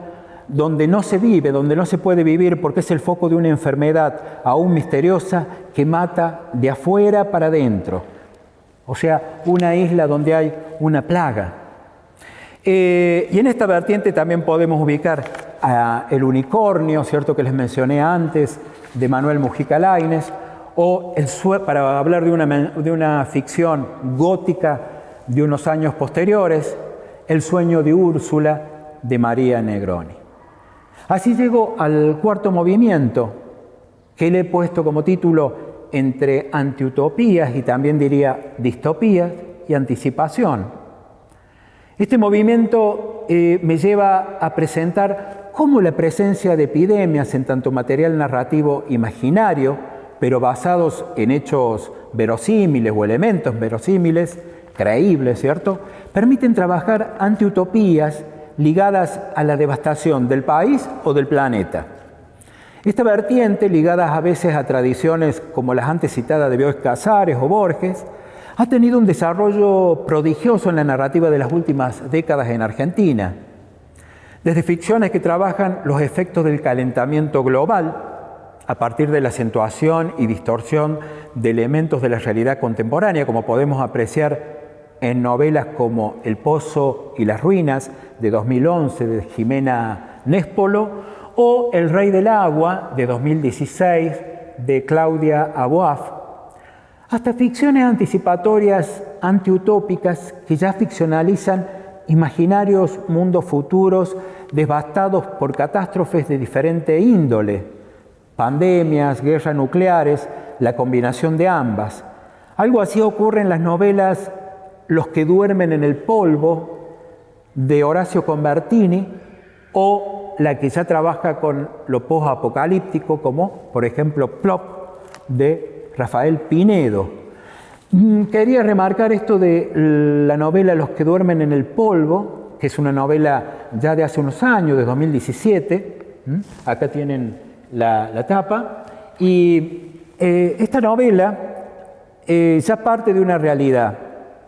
donde no se vive, donde no se puede vivir porque es el foco de una enfermedad aún misteriosa que mata de afuera para adentro. O sea, una isla donde hay una plaga. Y en esta vertiente también podemos ubicar a El unicornio, ¿cierto? Que les mencioné antes, de Manuel Mujica Lainez, o para hablar de una ficción gótica de unos años posteriores, El sueño de Úrsula, de María Negroni. Así llego al cuarto movimiento, que le he puesto como título entre antiutopías y también diría distopías y anticipación. Este movimiento me lleva a presentar cómo la presencia de epidemias en tanto material narrativo imaginario, pero basados en hechos verosímiles o elementos verosímiles, creíbles, ¿cierto?, permiten trabajar ante utopías ligadas a la devastación del país o del planeta. Esta vertiente, ligada a veces a tradiciones como las antes citadas de Bioy Casares o Borges, ha tenido un desarrollo prodigioso en la narrativa de las últimas décadas en Argentina. Desde ficciones que trabajan los efectos del calentamiento global, a partir de la acentuación y distorsión de elementos de la realidad contemporánea, como podemos apreciar en novelas como El Pozo y las Ruinas, de 2011, de Jimena Nespolo, o El Rey del Agua, de 2016, de Claudia Aboaf, hasta ficciones anticipatorias antiutópicas que ya ficcionalizan imaginarios mundos futuros devastados por catástrofes de diferente índole, pandemias, guerras nucleares, la combinación de ambas. Algo así ocurre en las novelas Los que duermen en el polvo, de Horacio Convertini, o la que ya trabaja con lo post-apocalíptico, como por ejemplo Plop, de Rafael Pinedo. Quería remarcar esto de la novela Los que duermen en el polvo, que es una novela ya de hace unos años, de 2017. Acá tienen la tapa. Y esta novela ya parte de una realidad.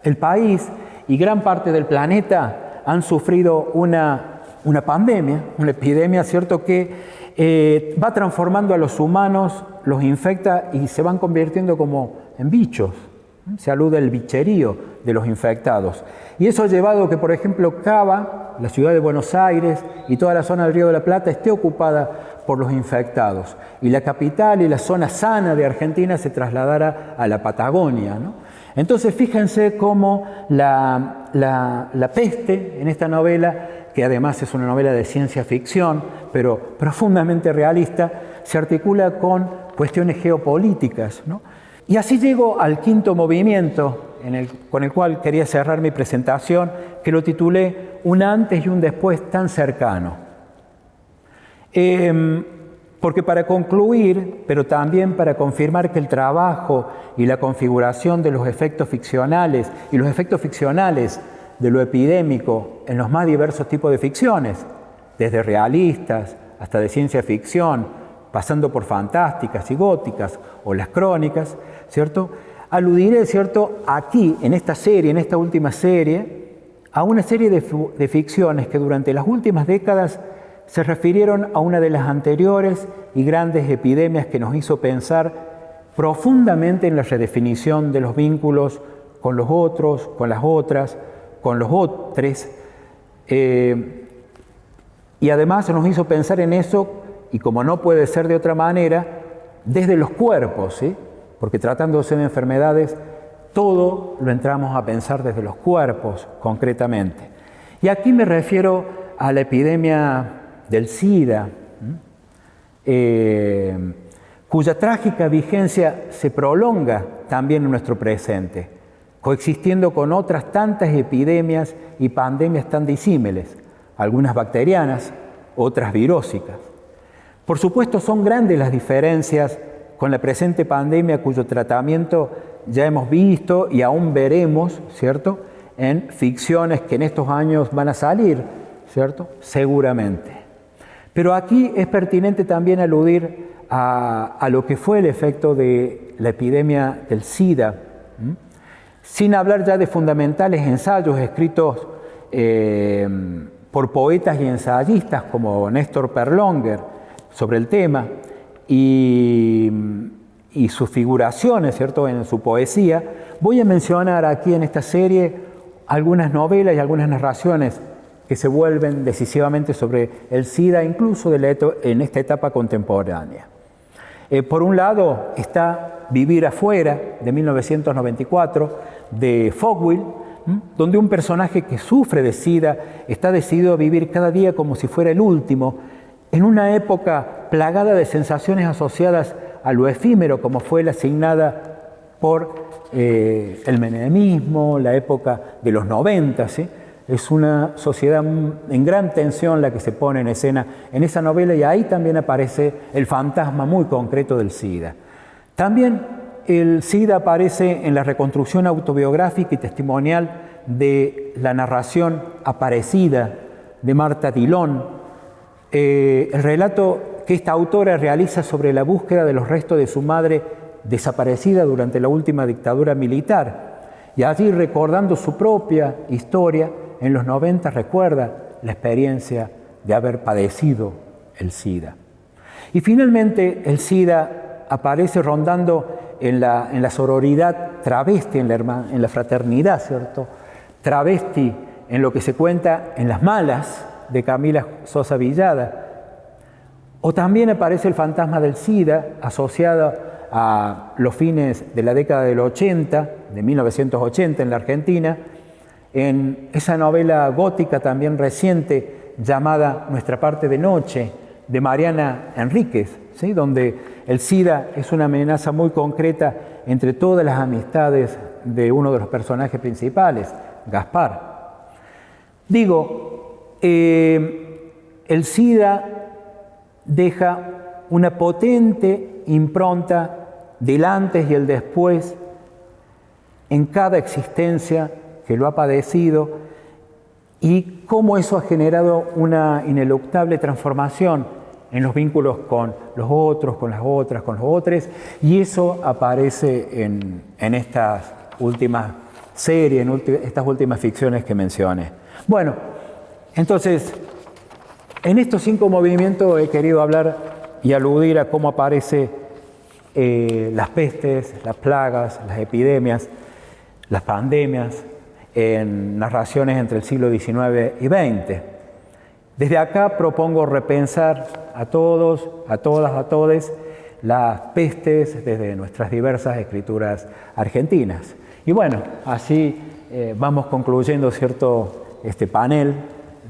El país y gran parte del planeta han sufrido una pandemia, una epidemia, ¿cierto?, que va transformando a los humanos, los infecta y se van convirtiendo como en bichos. Se alude al bicherío de los infectados. Y eso ha llevado a que, por ejemplo, Cava, la ciudad de Buenos Aires y toda la zona del Río de la Plata esté ocupada por los infectados. Y la capital y la zona sana de Argentina se trasladara a la Patagonia, ¿no? Entonces, fíjense cómo la peste en esta novela, que además es una novela de ciencia ficción, pero profundamente realista, se articula con cuestiones geopolíticas, ¿no? Y así llego al quinto movimiento con el cual quería cerrar mi presentación, que lo titulé Un antes y un después tan cercano. Porque para concluir, pero también para confirmar que el trabajo y la configuración de los efectos ficcionales y los efectos ficcionales de lo epidémico en los más diversos tipos de ficciones, desde realistas hasta de ciencia ficción, pasando por fantásticas y góticas o las crónicas, ¿cierto? Aludiré, ¿cierto?, aquí, en esta serie, en esta última serie, a una serie de ficciones que durante las últimas décadas se refirieron a una de las anteriores y grandes epidemias que nos hizo pensar profundamente en la redefinición de los vínculos con los otros, con las otras, con los otros, y además nos hizo pensar en eso, y como no puede ser de otra manera, desde los cuerpos, ¿sí? Porque tratándose de enfermedades, todo lo entramos a pensar desde los cuerpos, concretamente. Y aquí me refiero a la epidemia del SIDA, cuya trágica vigencia se prolonga también en nuestro presente, coexistiendo con otras tantas epidemias y pandemias tan disímiles, algunas bacterianas, otras virósicas. Por supuesto, son grandes las diferencias con la presente pandemia, cuyo tratamiento ya hemos visto y aún veremos, ¿cierto?, en ficciones que en estos años van a salir, ¿cierto?, seguramente. Pero aquí es pertinente también aludir a lo que fue el efecto de la epidemia del SIDA, sin hablar ya de fundamentales ensayos escritos por poetas y ensayistas como Néstor Perlonger sobre el tema y sus figuraciones, ¿cierto?, en su poesía. Voy a mencionar aquí en esta serie algunas novelas y algunas narraciones que se vuelven decisivamente sobre el SIDA, incluso en esta etapa contemporánea. Por un lado está Vivir afuera, de 1994, de Fogwill, donde un personaje que sufre de SIDA está decidido a vivir cada día como si fuera el último, en una época plagada de sensaciones asociadas a lo efímero, como fue la asignada por el menemismo, la época de los 90, ¿sí?, Es una sociedad en gran tensión la que se pone en escena en esa novela, y ahí también aparece el fantasma muy concreto del SIDA. También el SIDA aparece en la reconstrucción autobiográfica y testimonial de la narración Aparecida de Marta Dillon, el relato que esta autora realiza sobre la búsqueda de los restos de su madre desaparecida durante la última dictadura militar. Y allí, recordando su propia historia, en los 90 recuerda la experiencia de haber padecido el SIDA. Y finalmente el SIDA aparece rondando en la sororidad travesti, en la fraternidad, ¿cierto? Travesti en lo que se cuenta en Las Malas de Camila Sosa Villada. O también aparece el fantasma del SIDA asociado a los fines de la década del 80, de 1980 en la Argentina, en esa novela gótica también reciente llamada Nuestra parte de noche, de Mariana Enríquez, ¿sí? Donde el SIDA es una amenaza muy concreta entre todas las amistades de uno de los personajes principales, Gaspar. Digo, el SIDA deja una potente impronta del antes y el después en cada existencia que lo ha padecido, y cómo eso ha generado una ineluctable transformación en los vínculos con los otros, con las otras, con los otros, y eso aparece en estas últimas series, en estas últimas ficciones que mencioné. Bueno, entonces, en estos 5 movimientos he querido hablar y aludir a cómo aparece las pestes, las plagas, las epidemias, las pandemias, en narraciones entre el siglo XIX y XX. Desde acá propongo repensar a todos, a todas, a todes, las pestes desde nuestras diversas escrituras argentinas. Y bueno, así vamos concluyendo, ¿cierto?, este panel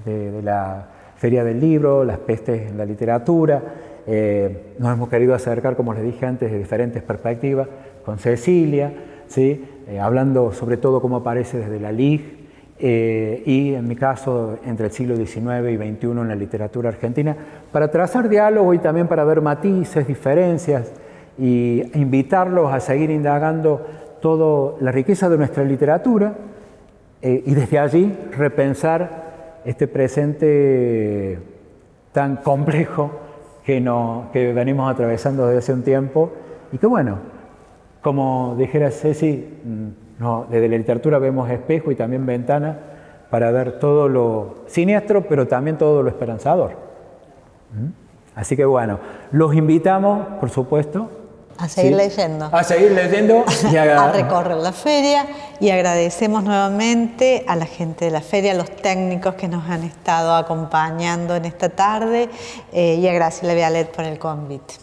de la Feria del Libro, las pestes en la literatura. Nos hemos querido acercar, como les dije antes, de diferentes perspectivas, con Cecilia, ¿sí? Hablando sobre todo cómo aparece desde la LIG, y en mi caso entre el siglo XIX y XXI en la literatura argentina, para trazar diálogo y también para ver matices, diferencias, y invitarlos a seguir indagando toda la riqueza de nuestra literatura, y desde allí repensar este presente tan complejo que venimos atravesando desde hace un tiempo, y que bueno, como dijera Ceci, desde la literatura vemos espejo y también ventana para ver todo lo siniestro, pero también todo lo esperanzador. Así que bueno, los invitamos, por supuesto, a seguir leyendo. A seguir leyendo. Y a recorrer la feria, y agradecemos nuevamente a la gente de la feria, a los técnicos que nos han estado acompañando en esta tarde, y a Graciela Vialet por el convite.